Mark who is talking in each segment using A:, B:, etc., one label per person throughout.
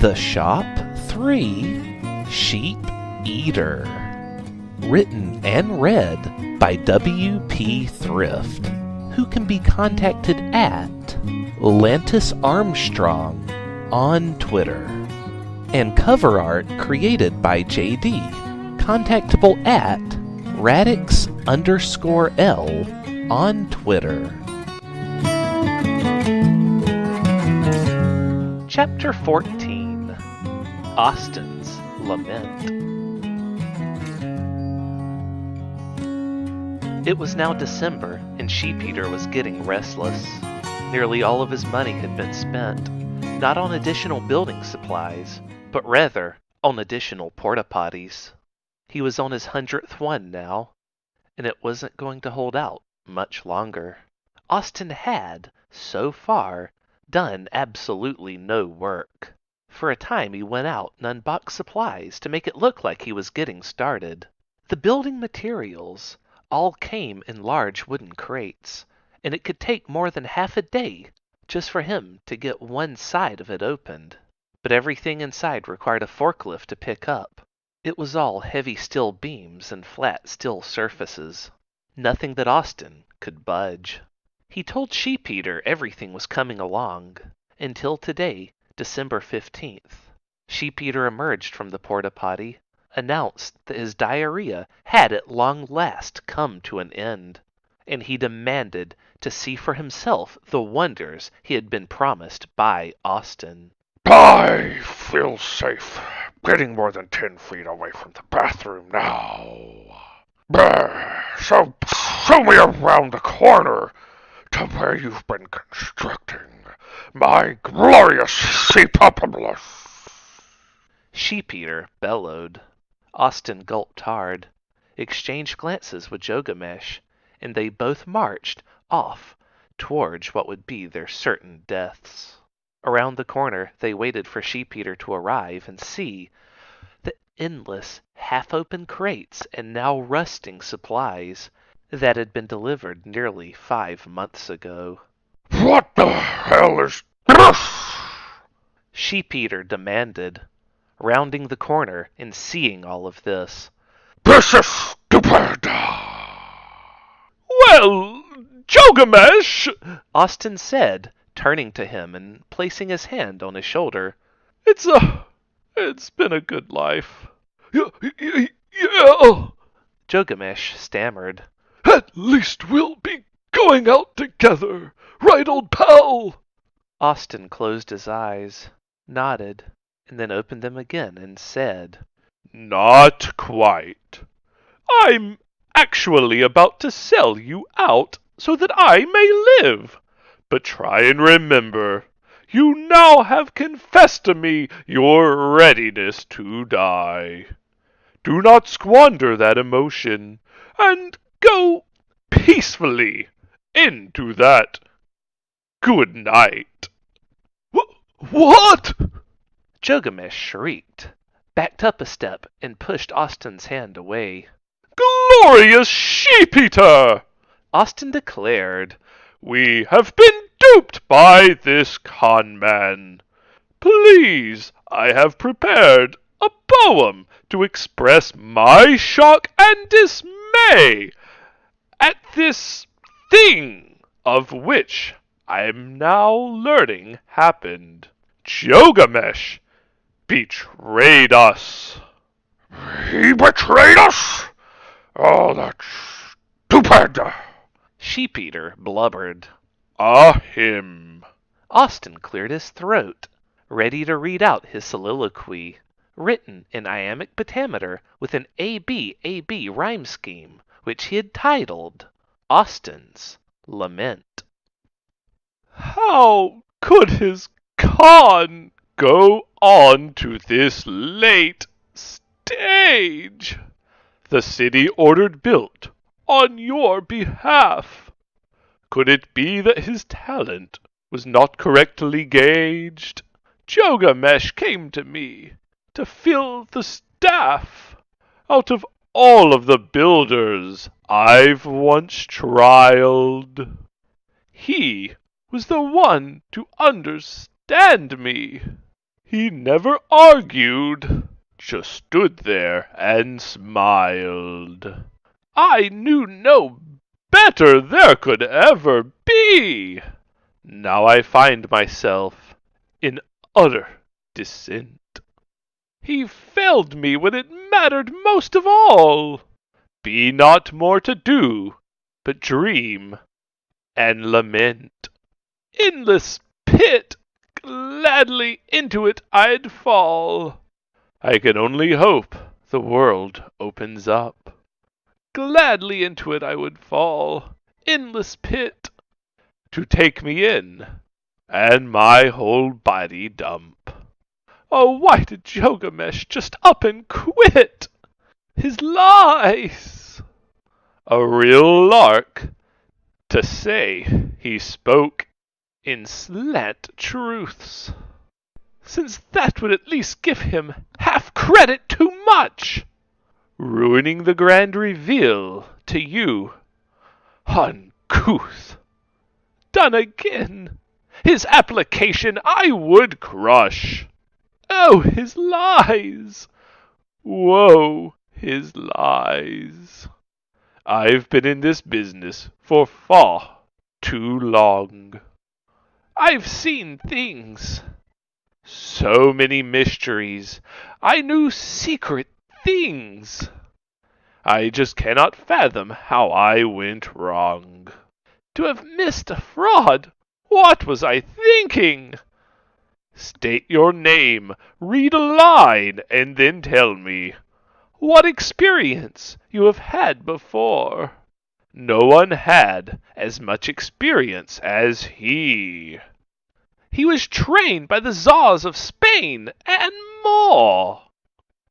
A: The Shop 3 Sheep Eater. Written and read by W.P. Thrift, who can be contacted at Lantis Armstrong on Twitter. And cover art created by JD, contactable at Radix_L on Twitter. Chapter 14. Austin's Lament. It was now December, and Sheep Eater was getting restless. Nearly all of his money had been spent, not on additional building supplies, but rather on additional porta-potties. He was on his 100th one now, and it wasn't going to hold out much longer. Austin had, so far, done absolutely no work. For a time he went out and unboxed supplies to make it look like he was getting started. The building materials all came in large wooden crates, and it could take more than half a day just for him to get one side of it opened. But everything inside required a forklift to pick up. It was all heavy steel beams and flat steel surfaces. Nothing that Austin could budge. He told Sheep Eater everything was coming along, until today, December 15th. Sheep Eater emerged from the porta-potty, announced that his diarrhea had at long last come to an end, and he demanded to see for himself the wonders he had been promised by Austin.
B: I feel safe getting more than 10 feet away from the bathroom now. So show me around the corner to where you've been constructing my glorious sheepopolis.
A: Sheep Eater bellowed. Austin gulped hard, exchanged glances with Jogamesh, and they both marched off towards what would be their certain deaths. Around the corner they waited for Sheep Eater to arrive and see the endless, half-open crates and now rusting supplies that had been delivered nearly 5 months ago.
B: What the hell is this?
A: Sheep Eater demanded, rounding the corner and seeing all of this.
B: This is stupid!
A: Well, Jogamesh, Austin said, turning to him and placing his hand on his shoulder. It's been a good life.
B: Yeah.
A: Jogamesh stammered.
B: At least we'll be going out together, right, old pal?
A: Austin closed his eyes, nodded, and then opened them again and said, Not quite. I'm actually about to sell you out so that I may live. But try and remember, you now have confessed to me your readiness to die. Do not squander that emotion, and go peacefully into that good night.
B: What?
A: Jogamesh shrieked, backed up a step, and pushed Austin's hand away.
B: Glorious Sheep-Eater!
A: Austin declared,
B: We have been duped by this con man. Please, I have prepared a poem to express my shock and dismay at this thing of which I am now learning happened. Jogamesh betrayed us. He betrayed us? Oh, that's stupid!
A: Sheep Eater blubbered.
B: Him.
A: Austin cleared his throat, ready to read out his soliloquy, written in iambic pentameter with an A-B rhyme scheme, which he had titled Austin's Lament. How could his con go on to this late stage? The city ordered built on your behalf. Could it be that his talent was not correctly gauged? Jogamesh came to me to fill the staff. Out of all of the builders I've once trialed, he was the one to understand me.
B: He never argued, just stood there and smiled. I knew no better there could ever be. Now I find myself in utter dissent. He failed me when it mattered most of all. Be not more to do, but dream and lament. Endless pit, gladly into it I'd fall. I can only hope the world opens up. Gladly into it I would fall, endless pit, to take me in, and my whole body dump. Oh, why did Gilgamesh just up and quit? His lies! A real lark, to say he spoke in slant truths, since that would at least give him half credit too much, ruining the grand reveal to you, uncouth. Done again, his application I would crush. Oh, his lies! Woe, his lies! I've been in this business for far too long. I've seen things, so many mysteries. I knew secret things. I just cannot fathom how I went wrong. To have missed a fraud, what was I thinking? State your name, read a line, and then tell me what experience you have had before. No one had as much experience as he. He was trained by the Tsars of Spain and more.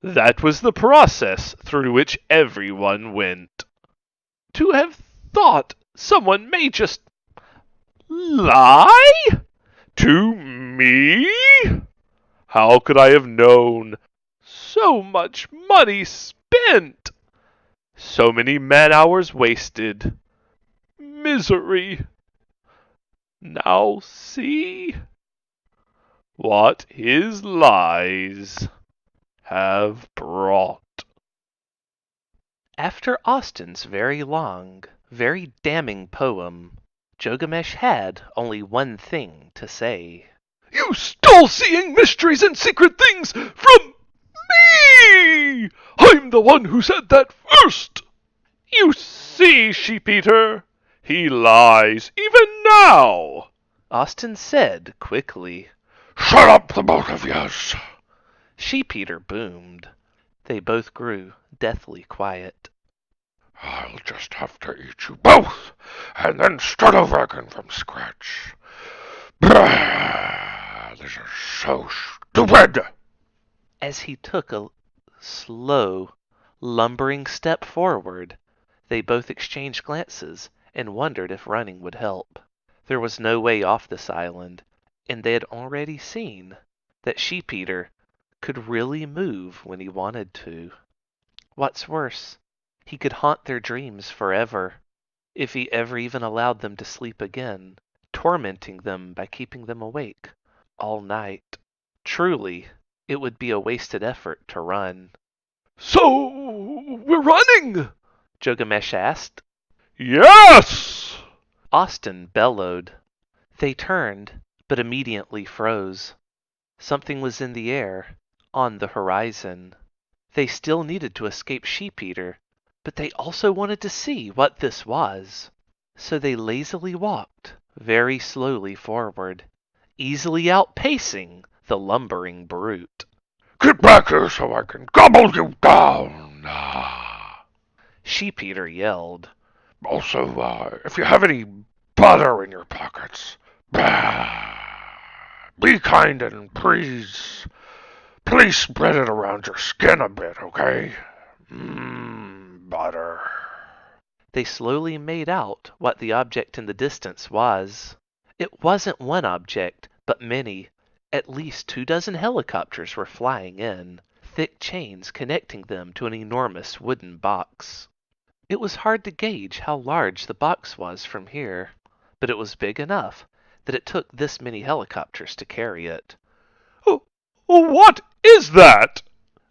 B: That was the process through which everyone went. To have thought someone may just lie? To me? How could I have known? So much money spent! So many man-hours wasted. Misery. Now see what his lies have brought.
A: After Austin's very long, very damning poem, Gilgamesh had only one thing to say.
B: You stole seeing mysteries and secret things from me! I'm the one who said that first! You see, Sheep-Eater, he lies even now!
A: Austin said quickly.
B: Shut up, the both of yous!
A: Sheep-Eater boomed. They both grew deathly quiet.
B: I'll just have to eat you both, and then start over again from scratch. This is so stupid!
A: As he took a slow, lumbering step forward, they both exchanged glances and wondered if running would help. There was no way off this island, and they had already seen that Sheep-Eater could really move when he wanted to. What's worse, he could haunt their dreams forever, if he ever even allowed them to sleep again, tormenting them by keeping them awake all night. Truly, it would be a wasted effort to run.
B: So, we're running?
A: Gilgamesh asked.
B: Yes!
A: Austin bellowed. They turned, but immediately froze. Something was in the air, on the horizon. They still needed to escape Sheep-Eater, but they also wanted to see what this was. So they lazily walked, very slowly forward, easily outpacing the lumbering brute.
B: Get back here so I can gobble you down!
A: Sheep-Eater yelled.
B: Also, if you have any butter in your pockets, be kind and please spread it around your skin a bit, okay? Butter.
A: They slowly made out what the object in the distance was. It wasn't one object, but many. At least 24 helicopters were flying in, thick chains connecting them to an enormous wooden box. It was hard to gauge how large the box was from here, but it was big enough that it took this many helicopters to carry it.
B: What is that?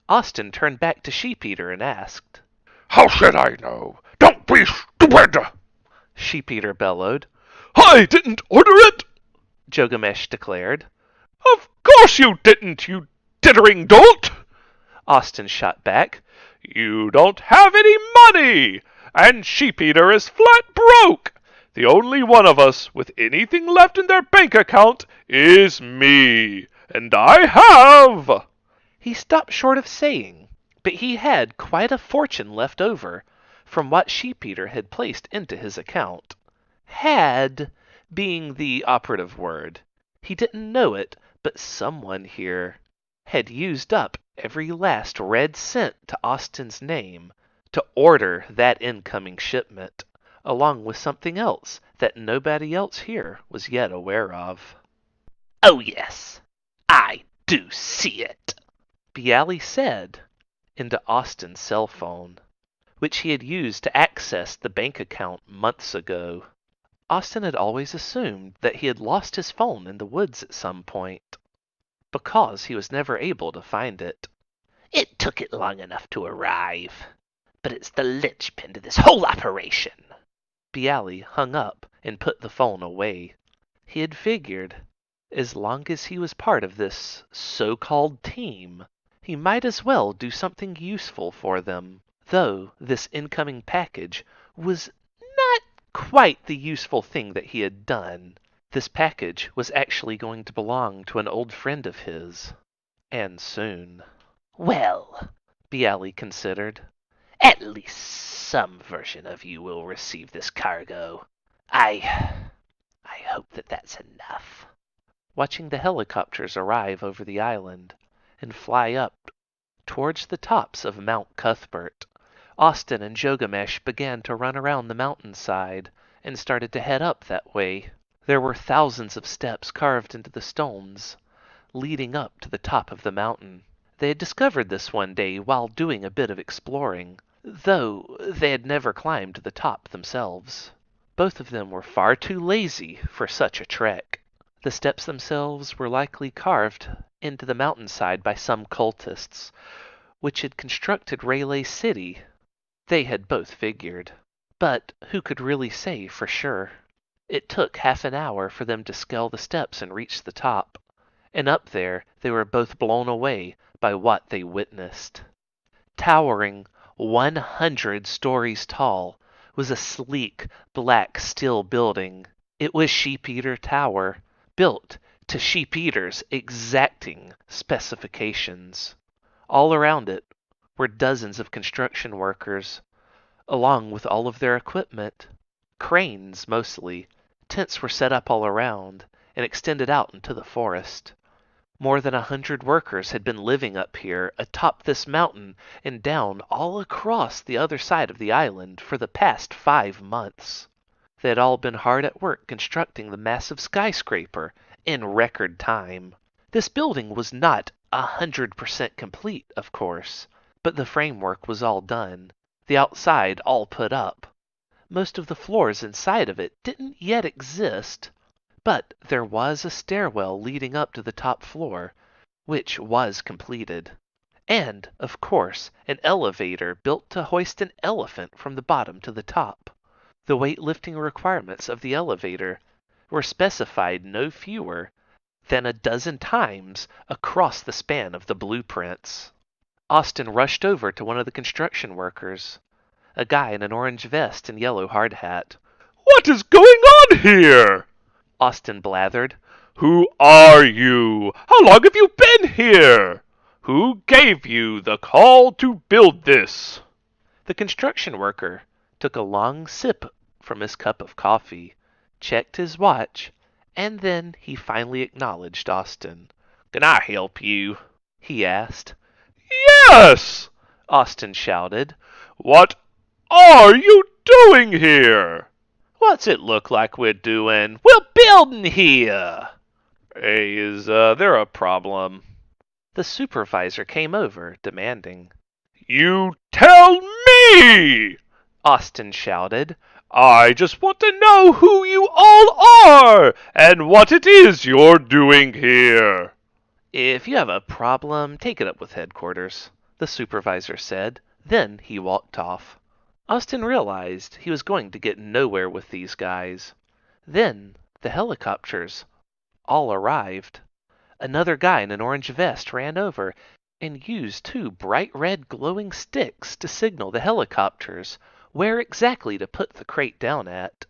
A: Austin turned back to Sheep-Eater and asked.
B: How should I know? Don't be stupid!
A: Sheep-Eater bellowed.
B: I didn't order it!
A: Gilgamesh declared.
B: Of course you didn't, you dithering dolt!
A: Austin shot back.
B: You don't have any money! And Sheep-Eater is flat broke! The only one of us with anything left in their bank account is me. And I have!
A: He stopped short of saying, but he had quite a fortune left over from what Sheep-Eater had placed into his account. Had being the operative word. He didn't know it, but someone here had used up every last red cent to Austin's name to order that incoming shipment, along with something else that nobody else here was yet aware of. "Oh yes, I do see it," Bialy said into Austin's cell phone, which he had used to access the bank account months ago. Austin had always assumed that he had lost his phone in the woods at some point, because he was never able to find it. "It took it long enough to arrive, but it's the linchpin to this whole operation." Bialy hung up and put the phone away. He had figured, as long as he was part of this so-called team, he might as well do something useful for them, though this incoming package was not quite the useful thing that he had done. This package was actually going to belong to an old friend of his, and soon. "Well," Bialy considered, "at least some version of you will receive this cargo. I hope that that's enough." Watching the helicopters arrive over the island and fly up towards the tops of Mount Cuthbert, Austin and Gilgamesh began to run around the mountainside and started to head up that way. There were thousands of steps carved into the stones, leading up to the top of the mountain. They had discovered this one day while doing a bit of exploring, though they had never climbed to the top themselves. Both of them were far too lazy for such a trek. The steps themselves were likely carved into the mountainside by some cultists, which had constructed Rayleigh City. They had both figured. But who could really say for sure? It took half an hour for them to scale the steps and reach the top, and up there they were both blown away by what they witnessed. Towering 100 stories tall was a sleek, black steel building. It was Sheep-Eater Tower, built to Sheep-Eater's exacting specifications. All around it were dozens of construction workers, along with all of their equipment. Cranes, mostly. Tents were set up all around and extended out into the forest. More than 100 workers had been living up here atop this mountain and down all across the other side of the island for the past 5 months. They had all been hard at work constructing the massive skyscraper in record time. This building was not 100% complete, of course, but the framework was all done, the outside all put up. Most of the floors inside of it didn't yet exist, but there was a stairwell leading up to the top floor, which was completed. And, of course, an elevator built to hoist an elephant from the bottom to the top. The weightlifting requirements of the elevator were specified no fewer than 12 times across the span of the blueprints. Austin rushed over to one of the construction workers, a guy in an orange vest and yellow hard hat.
B: "What is going on here?"
A: Austin blathered.
B: "Who are you? How long have you been here? Who gave you the call to build this?"
A: The construction worker took a long sip from his cup of coffee, checked his watch, and then he finally acknowledged Austin.
B: "Can I help you?"
A: he asked.
B: "Yes!"
A: Austin shouted.
B: "What are you doing here?"
A: "What's it look like we're doing? We're building here!"
B: "Hey, is there a problem?"
A: The supervisor came over, demanding.
B: "You tell me!"
A: Austin shouted.
B: "I just want to know who you all are and what it is you're doing here."
A: If you have a problem, take it up with headquarters, the supervisor said. Then he walked off. Austin realized he was going to get nowhere with these guys. Then the helicopters all arrived. Another guy in an orange vest ran over and used two bright red glowing sticks to signal the helicopters where exactly to put the crate down at.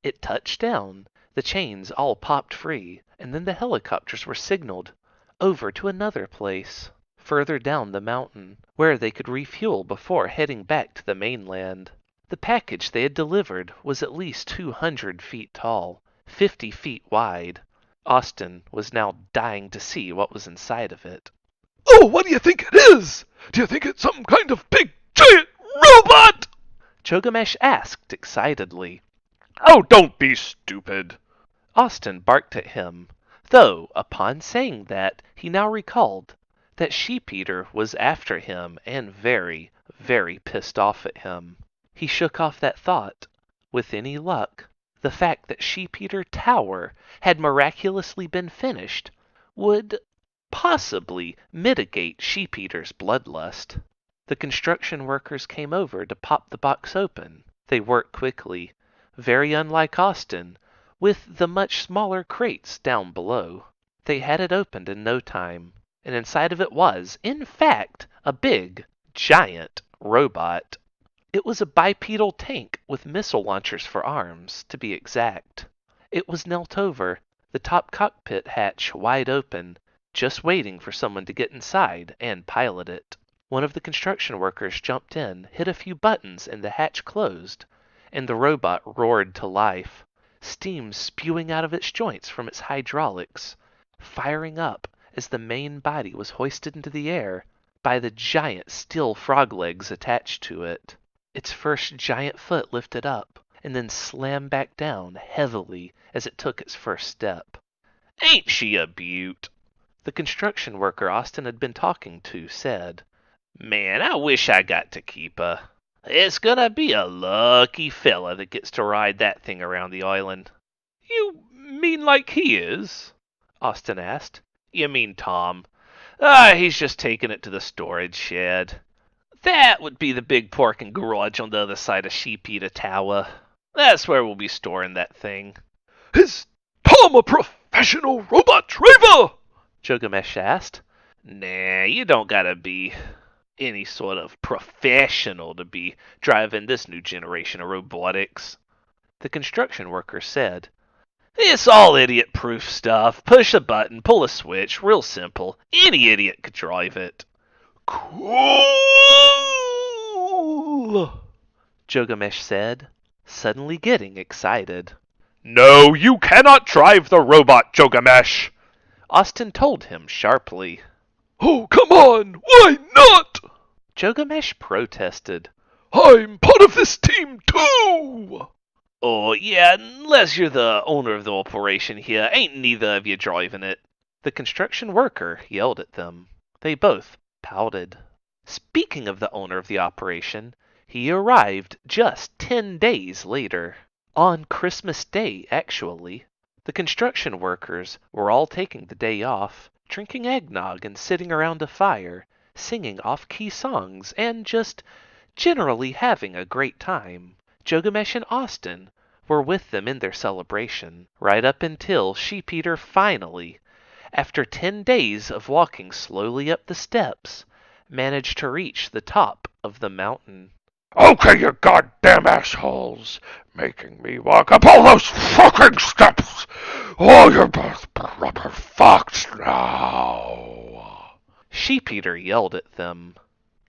A: It touched down, the chains all popped free, and then the helicopters were signaled over to another place, further down the mountain, where they could refuel before heading back to the mainland. The package they had delivered was at least 200 feet tall, 50 feet wide. Austin was now dying to see what was inside of it.
B: Oh, what do you think it is? Do you think it's some kind of big, giant robot?
A: Chogamesh asked excitedly.
B: Oh, don't be stupid.
A: Austin barked at him, though upon saying that, he now recalled that Sheep-Eater was after him and very, very pissed off at him. He shook off that thought. With any luck, the fact that Sheep-Eater Tower had miraculously been finished would possibly mitigate Sheep-Eater's bloodlust. The construction workers came over to pop the box open. They worked quickly, very unlike Austin, with the much smaller crates down below. They had it opened in no time, and inside of it was, in fact, a big, giant robot. It was a bipedal tank with missile launchers for arms, to be exact. It was knelt over, the top cockpit hatch wide open, just waiting for someone to get inside and pilot it. One of the construction workers jumped in, hit a few buttons, and the hatch closed, and the robot roared to life, steam spewing out of its joints from its hydraulics, firing up as the main body was hoisted into the air by the giant steel frog legs attached to it. Its first giant foot lifted up, and then slammed back down heavily as it took its first step. "Ain't she a beaut?" The construction worker Austin had been talking to said. "Man, I wish I got to keep her. It's gonna be a lucky fella that gets to ride that thing around the island." "You mean like he is?" Austin asked. "You mean Tom? He's just taking it to the storage shed. That would be the big parking garage on the other side of Sheep-Eater Tower. That's where we'll be storing that thing."
B: "Is Tom a professional robot driver?"
A: Chogamesh asked. "Nah, you don't gotta be any sort of professional to be driving this new generation of robotics," the construction worker said. "It's all idiot-proof stuff. Push a button, pull a switch, real simple. Any idiot could drive it."
B: "Cool,"
A: Chogamesh said, suddenly getting excited.
B: "No, you cannot drive the robot, Chogamesh,"
A: Austin told him sharply.
B: "Oh, come on, why not?"
A: Chogamesh protested.
B: "I'm part of this team too."
A: "Oh, yeah, unless you're the owner of the operation here, ain't neither of you driving it." The construction worker yelled at them. They both pouted. Speaking of the owner of the operation, he arrived just 10 days later. On Christmas Day, actually. The construction workers were all taking the day off, drinking eggnog and sitting around a fire, singing off-key songs, and just generally having a great time. Chogamesh and Austin were with them in their celebration, right up until Sheep-Eater finally, after 10 days of walking slowly up the steps, managed to reach the top of the mountain.
B: "Okay, you goddamn assholes, making me walk up all those fucking steps. Oh, you're both proper fucks now."
A: Sheep-Eater yelled at them.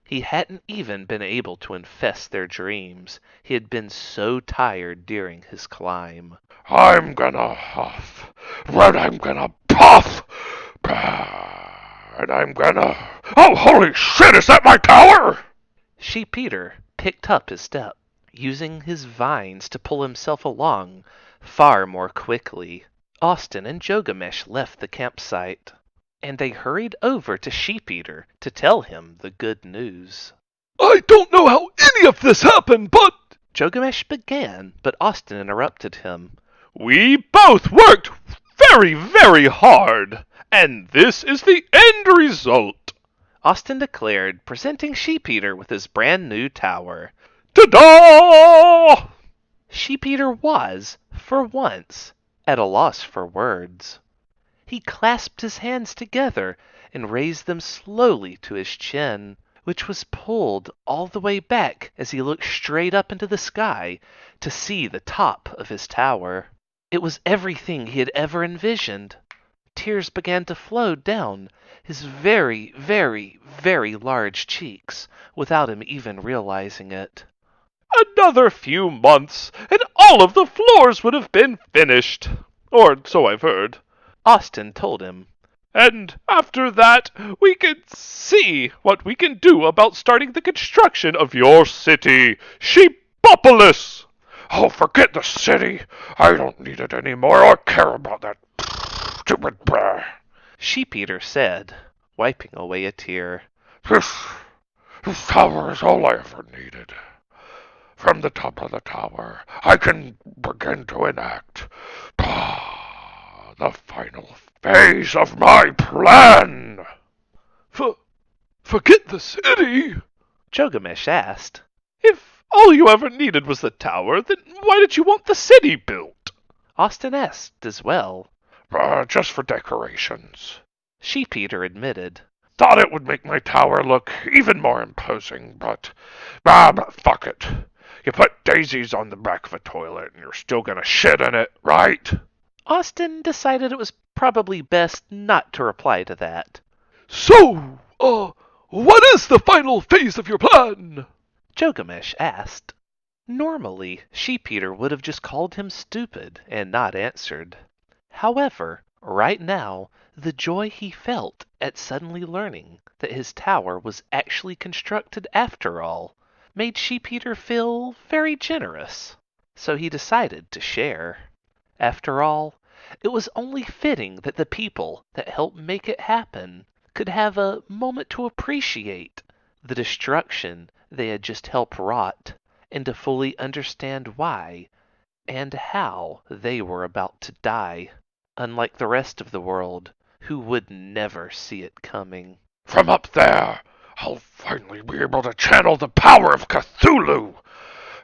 A: He hadn't even been able to infest their dreams. He had been so tired during his climb.
B: "I'm gonna huff, then I'm gonna puff, and I'm gonna... Oh, holy shit, is that my tower?"
A: Sheep-Eater picked up his step, using his vines to pull himself along far more quickly. Austin and Chogamesh left the campsite, and they hurried over to Sheep-Eater to tell him the good news.
B: "I don't know how any of this happened, but..."
A: Chogamesh began, but Austin interrupted him.
B: "We both worked very, very hard. And this is the end result,
A: Austin declared, presenting Sheep-Eater with his brand new tower.
B: Ta-da!
A: Sheep-Eater was, for once, at a loss for words. He clasped his hands together and raised them slowly to his chin, which was pulled all the way back as he looked straight up into the sky to see the top of his tower. It was everything he had ever envisioned. Tears began to flow down his very, very, very large cheeks without him even realizing it.
B: Another few months, and all of the floors would have been finished. Or so I've heard.
A: Austin told him.
B: And after that, we can see what we can do about starting the construction of your city, Sheepopolis. Oh, forget the city. I don't need it anymore or care about that stupid bear.
A: Sheep-Eater said, wiping away a tear.
B: This tower is all I ever needed. From the top of the tower, I can begin to enact the final phase of my plan. Forget the city?
A: Gilgamesh asked.
B: If all you ever needed was the tower, then why did you want the city built?
A: Austin asked as well.
B: Just for decorations.
A: Sheep-Eater admitted.
B: Thought it would make my tower look even more imposing, but fuck it. You put daisies on the back of a toilet and you're still gonna shit in it, right?
A: Austin decided it was probably best not to reply to that.
B: So, what is the final phase of your plan?
A: Gilgamesh asked. Normally, Sheep-Eater would have just called him stupid and not answered. However, right now, the joy he felt at suddenly learning that his tower was actually constructed after all made Sheep-Eater feel very generous. So he decided to share. After all, it was only fitting that the people that helped make it happen could have a moment to appreciate the destruction they had just helped wrought and to fully understand why and how they were about to die, unlike the rest of the world, who would never see it coming.
B: From up there, I'll finally be able to channel the power of Cthulhu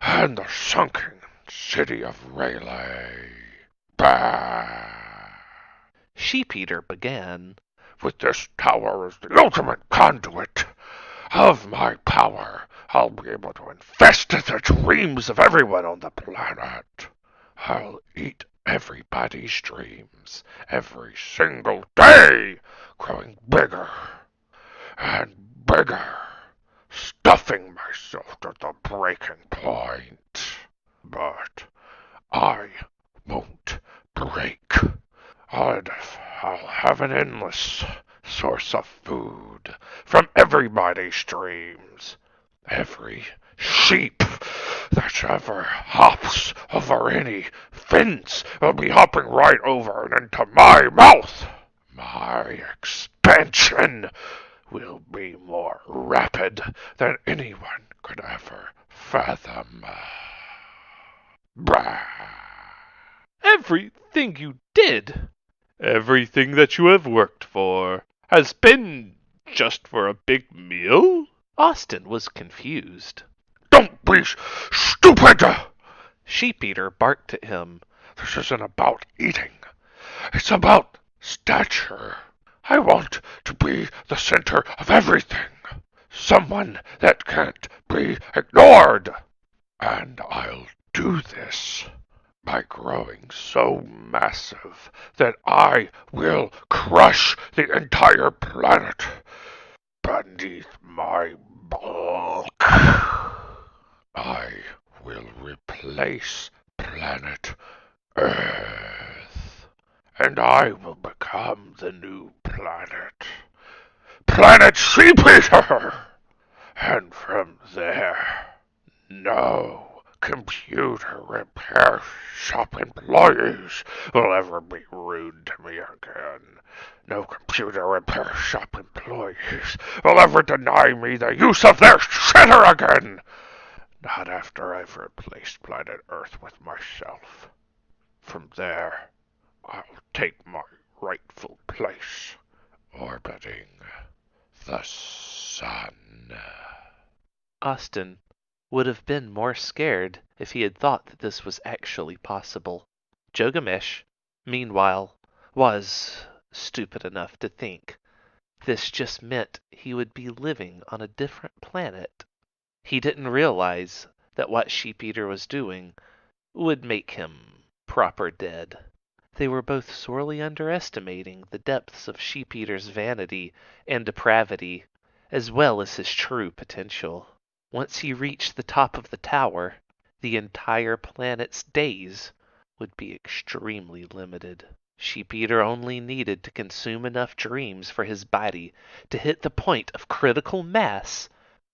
B: and the sunken city of Rayleigh. Bah!
A: Sheep-Eater began.
B: With this tower as the ultimate conduit of my power, I'll be able to infest the dreams of everyone on the planet. I'll eat everybody's dreams every single day, growing bigger and bigger, stuffing myself to the breaking point. But I won't break. I'll have an endless source of food from everybody's dreams. Every sheep that ever hops over any fence will be hopping right over and into my mouth. My expansion will be more rapid than anyone could ever fathom. Bah! Everything you did, everything that you have worked for, has been just for a big meal?
A: Austin was confused.
B: Don't be stupid!
A: Sheep-Eater barked at him.
B: This isn't about eating. It's about stature. I want to be the center of everything. Someone that can't be ignored. And I'll do this by growing so massive that I will crush the entire planet beneath my bulk. I will replace planet Earth, and I will become the new planet, Planet Sheep-Eater. And from there, no computer repair shop employees will ever be rude to me again. No computer repair shop employees will ever deny me the use of their shitter again. Not after I've replaced planet Earth with myself. From there, I'll take my rightful place, orbiting the sun.
A: Austin would have been more scared if he had thought that this was actually possible. Jogamesh, meanwhile, was stupid enough to think this just meant he would be living on a different planet. He didn't realize that what Sheep-Eater was doing would make him proper dead. They were both sorely underestimating the depths of Sheep-Eater's vanity and depravity, as well as his true potential. Once he reached the top of the tower, the entire planet's days would be extremely limited. Sheep-Eater only needed to consume enough dreams for his body to hit the point of critical mass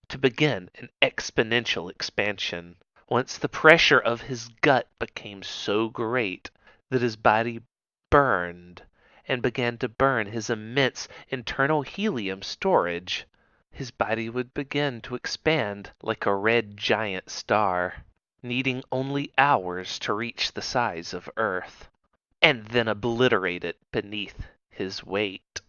A: to begin an exponential expansion. Once the pressure of his gut became so great that his body burned and began to burn his immense internal helium storage, his body would begin to expand like a red giant star, needing only hours to reach the size of Earth, and then obliterate it beneath his weight.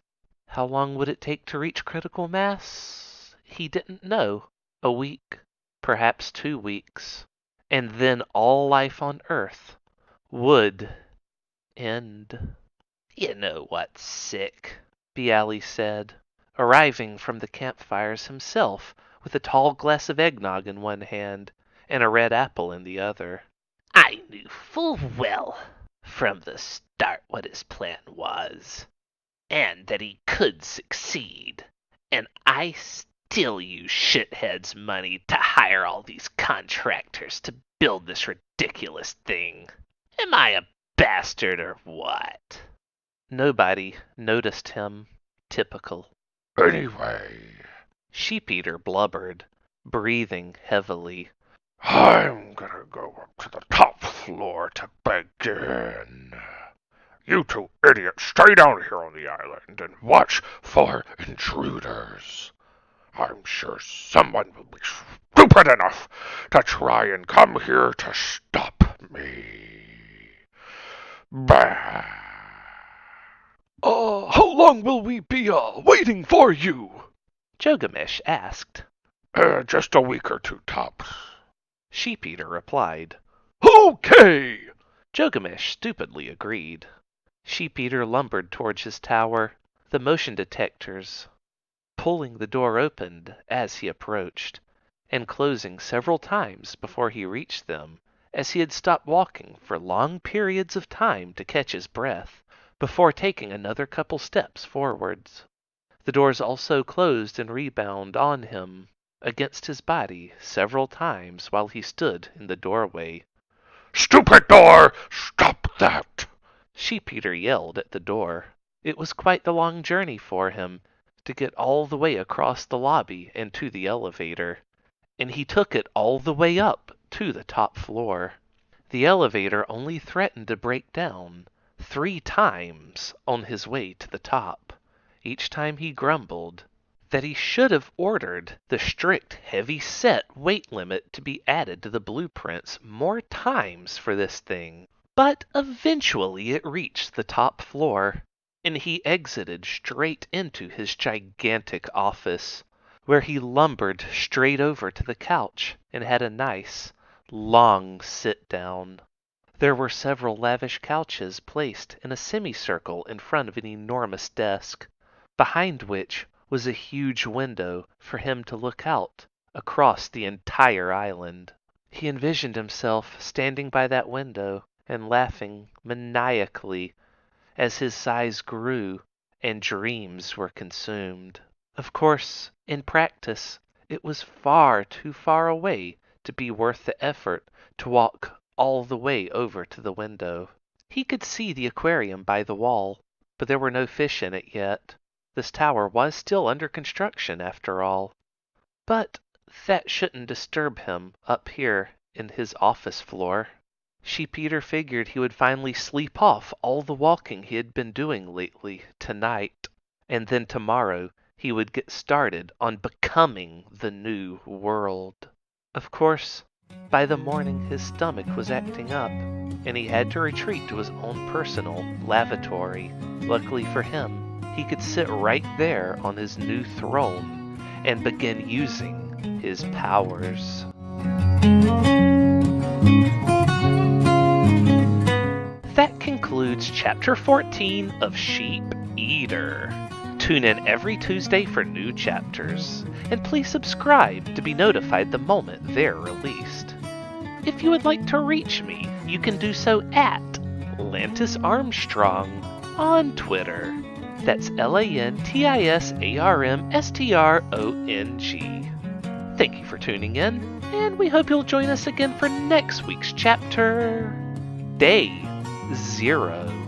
A: How long would it take to reach critical mass? He didn't know. A week, perhaps 2 weeks, and then all life on Earth would end. You know what's sick, Bialy said, arriving from the campfires himself with a tall glass of eggnog in one hand and a red apple in the other. I knew full well from the start what his plan was, and that he could succeed, and I still use shitheads' money to hire all these contractors to build this ridiculous thing. Am I a bastard or what? Nobody noticed him. Typical.
B: Anyway,
A: Sheep-Eater blubbered, breathing heavily.
B: I'm gonna go up to the top floor to begin. You two idiots stay down here on the island and watch for intruders. I'm sure someone will be stupid enough to try and come here to stop me. Bah!
C: How long will we be, waiting for you?
A: Jogamesh asked.
B: Just a week or two tops.
A: Sheep-Eater replied.
C: Okay!
A: Jogamesh stupidly agreed. Sheep-Eater lumbered towards his tower, the motion detectors pulling the door open as he approached, and closing several times before he reached them, as he had stopped walking for long periods of time to catch his breath, before taking another couple steps forwards. The doors also closed and rebound on him against his body several times while he stood in the doorway.
B: Stupid door! Stop that!
A: Sheep-Eater yelled at the door. It was quite the long journey for him to get all the way across the lobby and to the elevator, and he took it all the way up to the top floor. The elevator only threatened to break down 3 times on his way to the top. Each time he grumbled that he should have ordered the strict heavy-set weight limit to be added to the blueprints more times for this thing. But eventually it reached the top floor, and he exited straight into his gigantic office, where he lumbered straight over to the couch and had a nice, long sit-down. There were several lavish couches placed in a semicircle in front of an enormous desk, behind which was a huge window for him to look out across the entire island. He envisioned himself standing by that window and laughing maniacally as his size grew and dreams were consumed. Of course, in practice, it was far too far away to be worth the effort to walk all the way over to the window. He could see the aquarium by the wall, but there were no fish in it yet. This tower was still under construction, after all. But that shouldn't disturb him up here in his office floor. Sheep-Eater figured he would finally sleep off all the walking he had been doing lately tonight, and then tomorrow he would get started on becoming the new world. Of course, By the morning, his stomach was acting up, and he had to retreat to his own personal lavatory. Luckily for him, he could sit right there on his new throne and begin using his powers. That concludes Chapter 14 of Sheep Eater. Tune in every Tuesday for new chapters, and please subscribe to be notified the moment they're released. If you would like to reach me, you can do so at Lantis Armstrong on Twitter. That's LANTISARMSTRONG. Thank you for tuning in, and we hope you'll join us again for next week's chapter, Day 0.